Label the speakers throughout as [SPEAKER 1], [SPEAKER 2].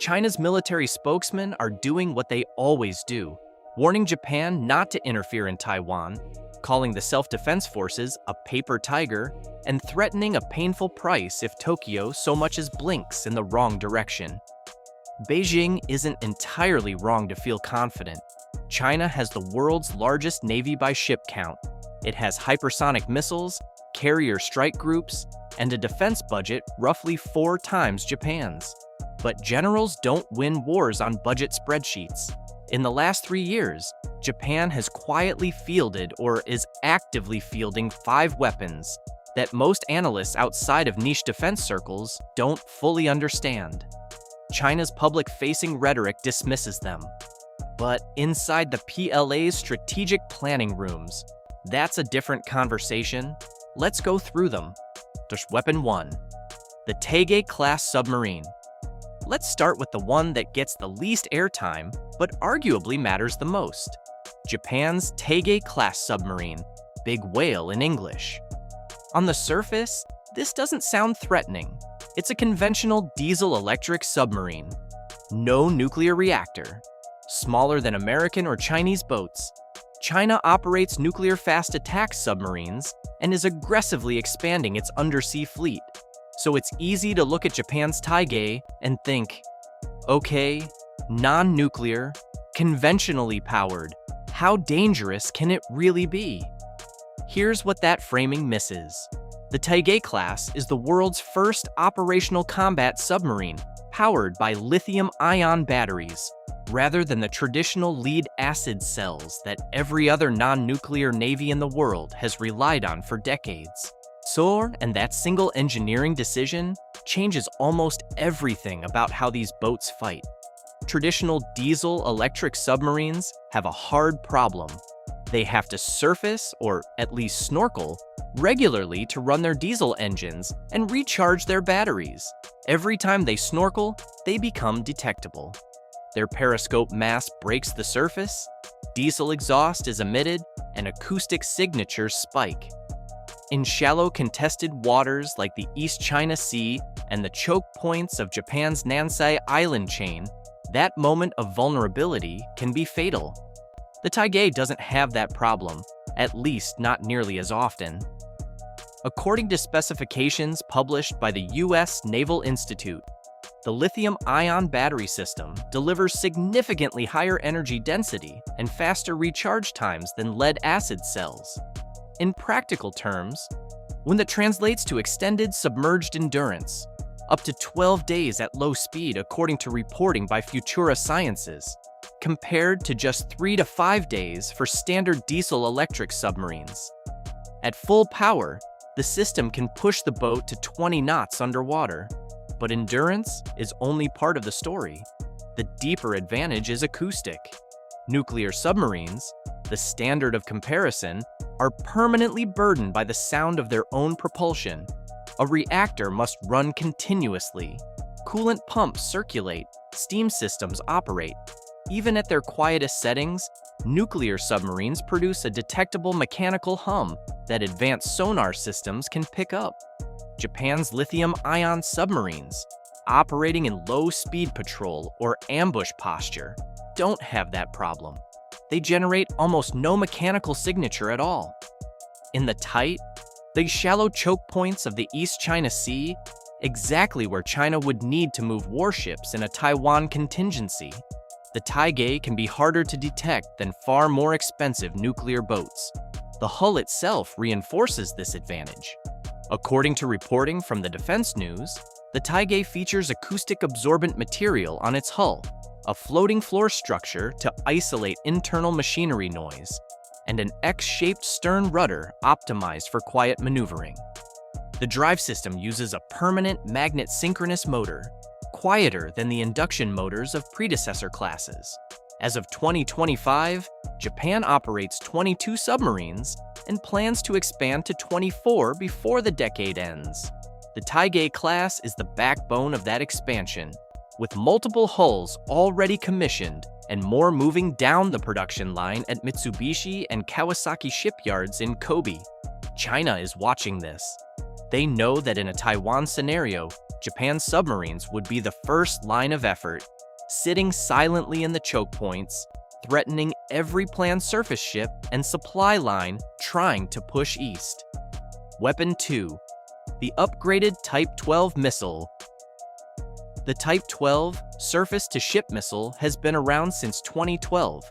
[SPEAKER 1] China's military spokesmen are doing what they always do, warning Japan not to interfere in Taiwan, calling the self-defense forces a paper tiger, and threatening a painful price if Tokyo so much as blinks in the wrong direction. Beijing isn't entirely wrong to feel confident. China has the world's largest navy by ship count. It has hypersonic missiles, carrier strike groups, and a defense budget roughly 4 times Japan's. But generals don't win wars on budget spreadsheets. In the last 3 years, Japan has quietly fielded or is actively fielding 5 weapons that most analysts outside of niche defense circles don't fully understand. China's public-facing rhetoric dismisses them. But inside the PLA's strategic planning rooms, that's a different conversation. Let's go through them. There's Weapon 1, the Taigei class submarine. Let's start with the one that gets the least airtime, but arguably matters the most. Japan's Taigei class submarine, big whale in English. On the surface, this doesn't sound threatening. It's a conventional diesel-electric submarine. No nuclear reactor. Smaller than American or Chinese boats. China operates nuclear fast attack submarines and is aggressively expanding its undersea fleet. So it's easy to look at Japan's Taigei and think, okay, non-nuclear, conventionally powered, how dangerous can it really be? Here's what that framing misses. The Taigei class is the world's first operational combat submarine powered by lithium-ion batteries, rather than the traditional lead-acid cells that every other non-nuclear navy in the world has relied on for decades. And that single engineering decision changes almost everything about how these boats fight. Traditional diesel-electric submarines have a hard problem. They have to surface, or at least snorkel, regularly to run their diesel engines and recharge their batteries. Every time they snorkel, they become detectable. Their periscope mass breaks the surface, diesel exhaust is emitted, and acoustic signatures spike. In shallow contested waters like the East China Sea and the choke points of Japan's Nansei Island chain, that moment of vulnerability can be fatal. The Taigei doesn't have that problem, at least not nearly as often. According to specifications published by the U.S. Naval Institute, the lithium-ion battery system delivers significantly higher energy density and faster recharge times than lead-acid cells. In practical terms, when that translates to extended submerged endurance, up to 12 days at low speed according to reporting by Futura Sciences, compared to just 3 to 5 days for standard diesel-electric submarines. At full power, the system can push the boat to 20 knots underwater. But endurance is only part of the story. The deeper advantage is acoustic. Nuclear submarines, the standard of comparison, are permanently burdened by the sound of their own propulsion. A reactor must run continuously. Coolant pumps circulate, steam systems operate. Even at their quietest settings, nuclear submarines produce a detectable mechanical hum that advanced sonar systems can pick up. Japan's lithium-ion submarines, operating in low-speed patrol or ambush posture, don't have that problem. They generate almost no mechanical signature at all. In the tight, the shallow choke points of the East China Sea, exactly where China would need to move warships in a Taiwan contingency, the Taigei can be harder to detect than far more expensive nuclear boats. The hull itself reinforces this advantage. According to reporting from the Defense News, the Taigei features acoustic absorbent material on its hull, a floating floor structure to isolate internal machinery noise, and an X-shaped stern rudder optimized for quiet maneuvering. The drive system uses a permanent magnet synchronous motor, quieter than the induction motors of predecessor classes. As of 2025, Japan operates 22 submarines and plans to expand to 24 before the decade ends. The Taigei class is the backbone of that expansion, with multiple hulls already commissioned and more moving down the production line at Mitsubishi and Kawasaki shipyards in Kobe. China is watching this. They know that in a Taiwan scenario, Japan's submarines would be the first line of effort, sitting silently in the choke points, threatening every planned surface ship and supply line trying to push east. Weapon 2. The upgraded Type 12 missile. The Type 12 surface-to-ship missile has been around since 2012.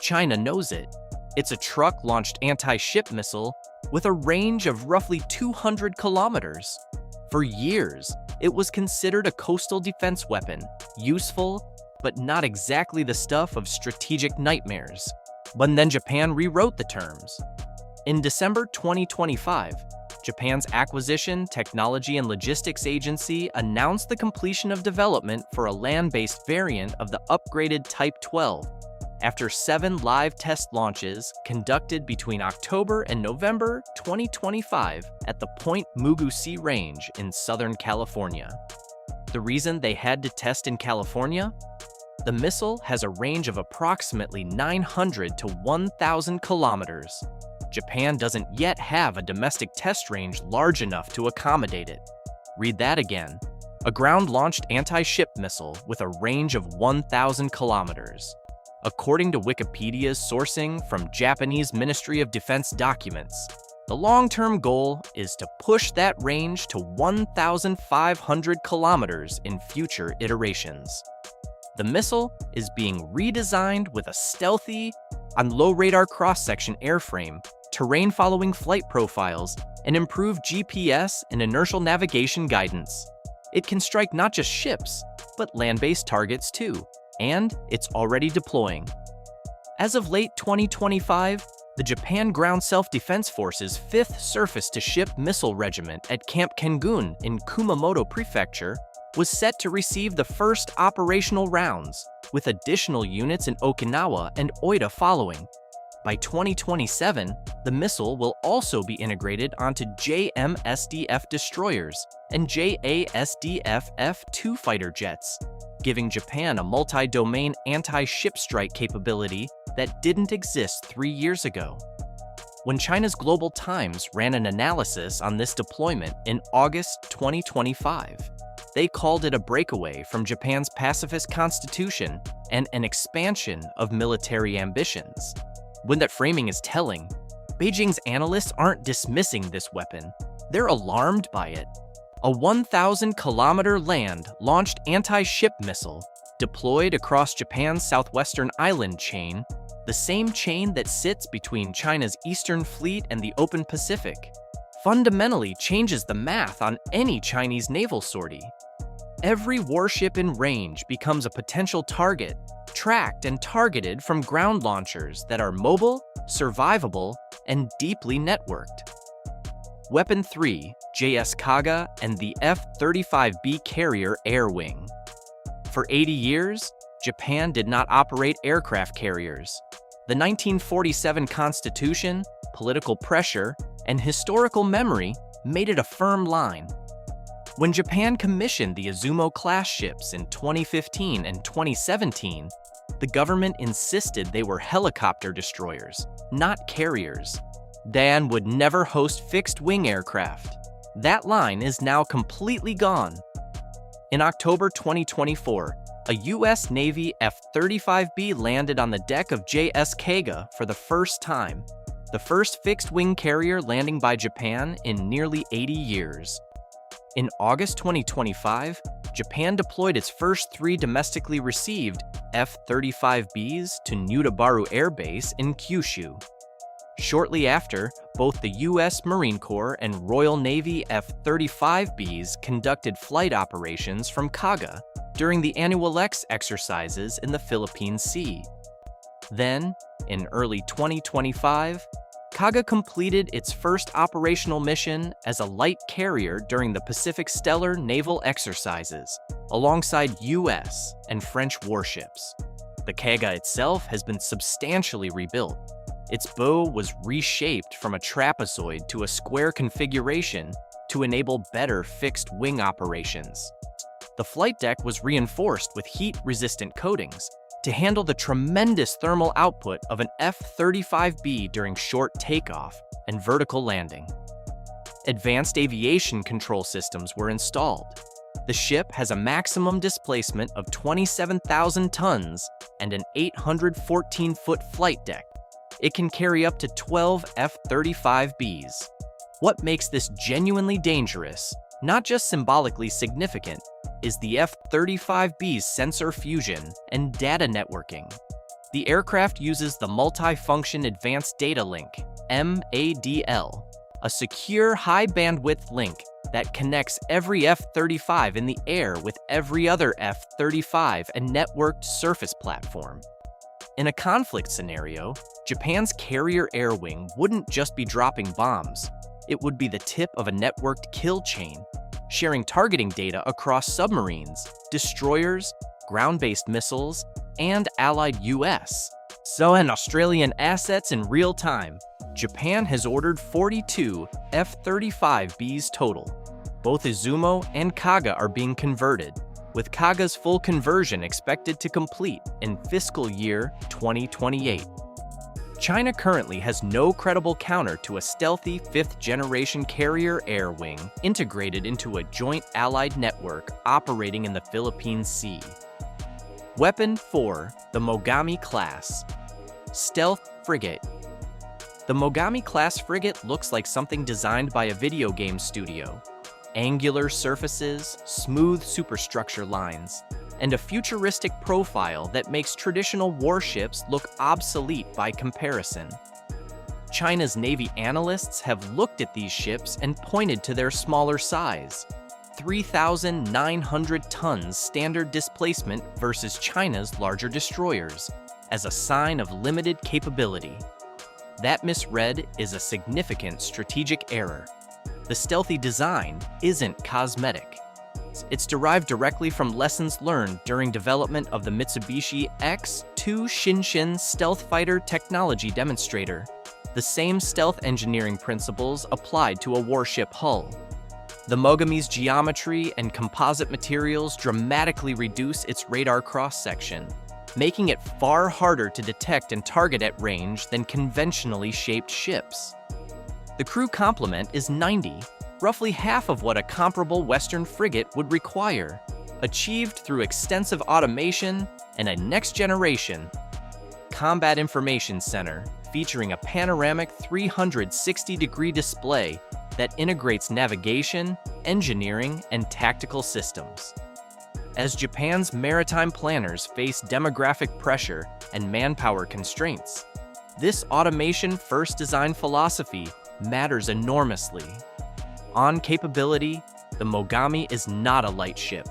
[SPEAKER 1] China knows it. It's a truck-launched anti-ship missile with a range of roughly 200 kilometers. For years, it was considered a coastal defense weapon, useful, but not exactly the stuff of strategic nightmares. But then Japan rewrote the terms. In December 2025, Japan's Acquisition, Technology and Logistics Agency announced the completion of development for a land-based variant of the upgraded Type 12, after 7 live test launches conducted between October and November 2025 at the Point Mugu Sea Range in Southern California. The reason they had to test in California? The missile has a range of approximately 900 to 1,000 kilometers. Japan doesn't yet have a domestic test range large enough to accommodate it. Read that again. A ground-launched anti-ship missile with a range of 1,000 kilometers. According to Wikipedia's sourcing from Japanese Ministry of Defense documents, the long-term goal is to push that range to 1,500 kilometers in future iterations. The missile is being redesigned with a stealthy, on low-radar cross-section airframe, terrain-following flight profiles, and improved GPS and inertial navigation guidance. It can strike not just ships, but land-based targets too, and it's already deploying. As of late 2025, the Japan Ground Self-Defense Force's 5th Surface-to-Ship Missile Regiment at Camp Kengun in Kumamoto Prefecture was set to receive the first operational rounds, with additional units in Okinawa and Oita following. By 2027, the missile will also be integrated onto JMSDF destroyers and JASDF F-2 fighter jets, giving Japan a multi-domain anti-ship strike capability that didn't exist 3 years ago. When China's Global Times ran an analysis on this deployment in August 2025, they called it a breakaway from Japan's pacifist constitution and an expansion of military ambitions. When that framing is telling, Beijing's analysts aren't dismissing this weapon. They're alarmed by it. A 1,000-kilometer land-launched anti-ship missile deployed across Japan's southwestern island chain, the same chain that sits between China's Eastern Fleet and the open Pacific, fundamentally changes the math on any Chinese naval sortie. Every warship in range becomes a potential target, tracked and targeted from ground launchers that are mobile, survivable, and deeply networked. Weapon 3, JS Kaga and the F-35B carrier air wing. For 80 years, Japan did not operate aircraft carriers. The 1947 Constitution, political pressure, and historical memory made it a firm line. When Japan commissioned the Izumo-class ships in 2015 and 2017, the government insisted they were helicopter destroyers, not carriers. Dan would never host fixed-wing aircraft. That line is now completely gone. In October 2024, a U.S. Navy F-35B landed on the deck of JS Kaga for the first time, the first fixed-wing carrier landing by Japan in nearly 80 years. In August 2025, Japan deployed its first 3 domestically received F-35Bs to Nutabaru Air Base in Kyushu. Shortly after, both the U.S. Marine Corps and Royal Navy F-35Bs conducted flight operations from Kaga during the Annual X exercises in the Philippine Sea. Then, in early 2025, Kaga completed its first operational mission as a light carrier during the Pacific Stellar naval exercises, alongside U.S. and French warships. The Kaga itself has been substantially rebuilt. Its bow was reshaped from a trapezoid to a square configuration to enable better fixed-wing operations. The flight deck was reinforced with heat-resistant coatings to handle the tremendous thermal output of an F-35B during short takeoff and vertical landing. Advanced aviation control systems were installed. The ship has a maximum displacement of 27,000 tons and an 814-foot flight deck. It can carry up to 12 F-35Bs. What makes this genuinely dangerous, not just symbolically significant, is the F-35B's sensor fusion and data networking. The aircraft uses the Multi-Function Advanced Data Link, MADL, a secure high-bandwidth link that connects every F-35 in the air with every other F-35 and networked surface platform. In a conflict scenario, Japan's carrier air wing wouldn't just be dropping bombs. It would be the tip of a networked kill chain, sharing targeting data across submarines, destroyers, ground-based missiles, and allied US. And Australian assets in real time. Japan has ordered 42 F-35Bs total. Both Izumo and Kaga are being converted, with Kaga's full conversion expected to complete in fiscal year 2028. China currently has no credible counter to a stealthy fifth-generation carrier air wing integrated into a joint allied network operating in the Philippine Sea. Weapon 4, the Mogami class. Stealth frigate. The Mogami-class frigate looks like something designed by a video game studio. Angular surfaces, smooth superstructure lines, and a futuristic profile that makes traditional warships look obsolete by comparison. China's Navy analysts have looked at these ships and pointed to their smaller size, 3,900 tons standard displacement versus China's larger destroyers, as a sign of limited capability. That misread is a significant strategic error. The stealthy design isn't cosmetic. It's derived directly from lessons learned during development of the Mitsubishi X-2 Shinshin stealth fighter technology demonstrator, the same stealth engineering principles applied to a warship hull. The Mogami's geometry and composite materials dramatically reduce its radar cross-section, making it far harder to detect and target at range than conventionally shaped ships. The crew complement is 90, roughly half of what a comparable Western frigate would require, achieved through extensive automation and a next-generation Combat Information Center featuring a panoramic 360-degree display that integrates navigation, engineering, and tactical systems. As Japan's maritime planners face demographic pressure and manpower constraints, this automation-first design philosophy matters enormously. On capability, the Mogami is not a light ship.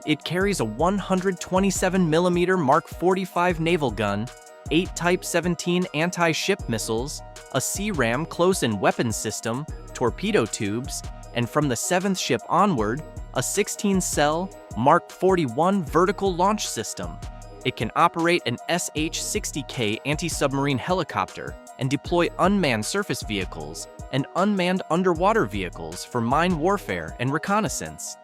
[SPEAKER 1] It carries a 127mm Mark 45 naval gun, 8 Type 17 anti-ship missiles, a CRAM close-in weapons system, torpedo tubes, and from the 7th ship onward, a 16-cell Mark 41 vertical launch system. It can operate an SH-60K anti-submarine helicopter and deploy unmanned surface vehicles and unmanned underwater vehicles for mine warfare and reconnaissance.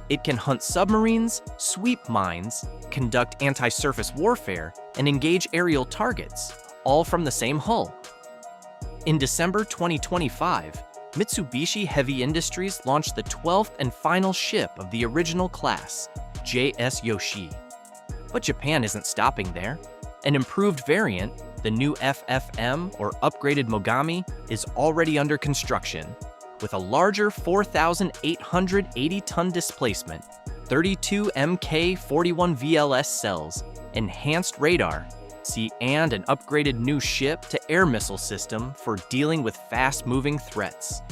[SPEAKER 1] It can hunt submarines, sweep mines, conduct anti-surface warfare, and engage aerial targets, all from the same hull. In December 2025, Mitsubishi Heavy Industries launched the 12th and final ship of the original class, JS Yoshi. But Japan isn't stopping there. An improved variant, the new FFM or upgraded Mogami, is already under construction, with a larger 4,880-ton displacement, 32 Mk41 VLS cells, enhanced radar, and an upgraded new ship-to-air missile system for dealing with fast-moving threats.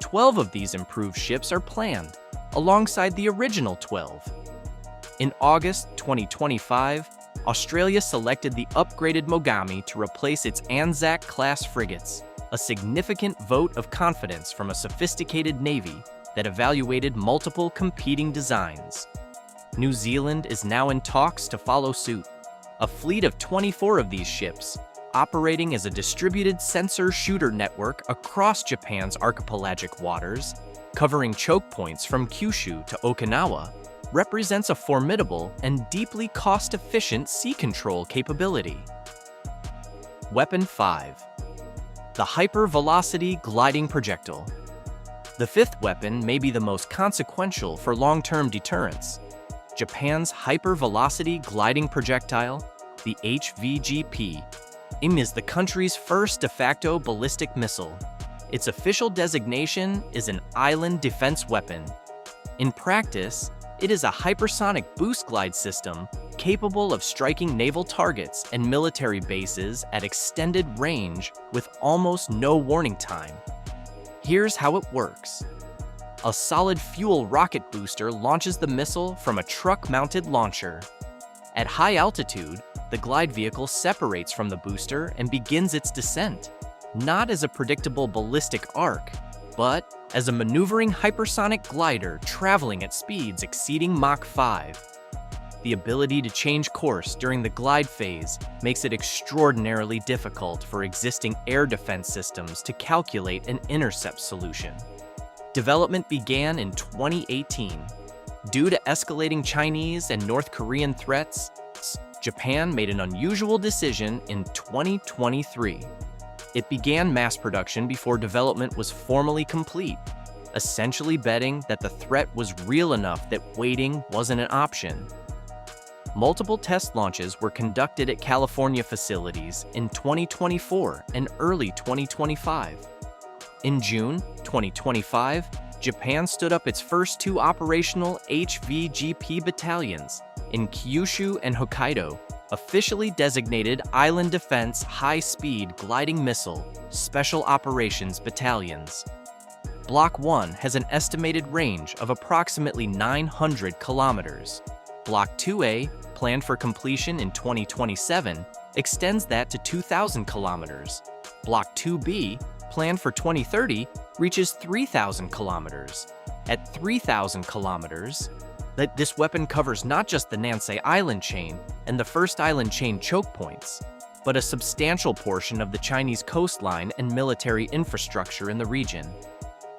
[SPEAKER 1] 12 of these improved ships are planned, alongside the original 12. In August 2025, Australia selected the upgraded Mogami to replace its Anzac-class frigates, a significant vote of confidence from a sophisticated navy that evaluated multiple competing designs. New Zealand is now in talks to follow suit. A fleet of 24 of these ships, operating as a distributed sensor shooter network across Japan's archipelagic waters, covering choke points from Kyushu to Okinawa, represents a formidable and deeply cost-efficient sea control capability. Weapon 5. The Hypervelocity Gliding Projectile. The fifth weapon may be the most consequential for long-term deterrence. Japan's hypervelocity gliding projectile, the HVGP, is the country's first de facto ballistic missile. Its official designation is an island defense weapon. In practice, it is a hypersonic boost glide system capable of striking naval targets and military bases at extended range with almost no warning time. Here's how it works. A solid fuel rocket booster launches the missile from a truck-mounted launcher. At high altitude, the glide vehicle separates from the booster and begins its descent, not as a predictable ballistic arc, but as a maneuvering hypersonic glider traveling at speeds exceeding Mach 5. The ability to change course during the glide phase makes it extraordinarily difficult for existing air defense systems to calculate an intercept solution. Development began in 2018. Due to escalating Chinese and North Korean threats, Japan made an unusual decision in 2023. It began mass production before development was formally complete, essentially betting that the threat was real enough that waiting wasn't an option. Multiple test launches were conducted at California facilities in 2024 and early 2025. In June 2025, Japan stood up its first two operational HVGP battalions in Kyushu and Hokkaido, officially designated Island Defense High-Speed Gliding Missile Special Operations Battalions. Block 1 has an estimated range of approximately 900 kilometers. Block 2A, planned for completion in 2027, extends that to 2,000 kilometers. Block 2B, planned for 2030, reaches 3,000 kilometers. At 3,000 kilometers, this weapon covers not just the Nansei Island chain and the first island chain choke points, but a substantial portion of the Chinese coastline and military infrastructure in the region.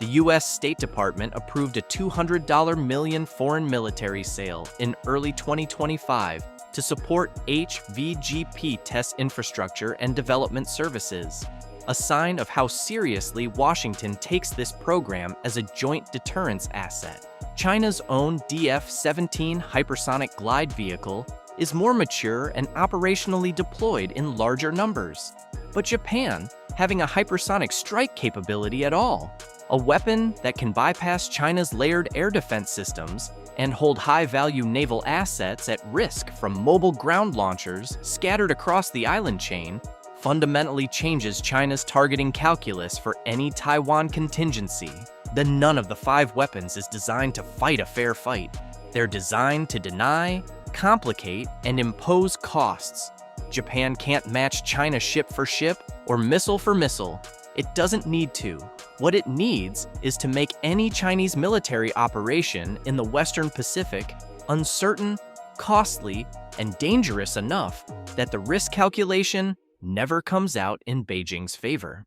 [SPEAKER 1] The U.S. State Department approved a $200 million foreign military sale in early 2025 to support HVGP test infrastructure and development services, a sign of how seriously Washington takes this program as a joint deterrence asset. China's own DF-17 hypersonic glide vehicle is more mature and operationally deployed in larger numbers. But Japan, having a hypersonic strike capability at all, a weapon that can bypass China's layered air defense systems and hold high-value naval assets at risk from mobile ground launchers scattered across the island chain, fundamentally changes China's targeting calculus for any Taiwan contingency. None of the five weapons is designed to fight a fair fight. They're designed to deny, complicate, and impose costs. Japan can't match China ship for ship or missile for missile. It doesn't need to. What it needs is to make any Chinese military operation in the Western Pacific uncertain, costly, and dangerous enough that the risk calculation never comes out in Beijing's favor.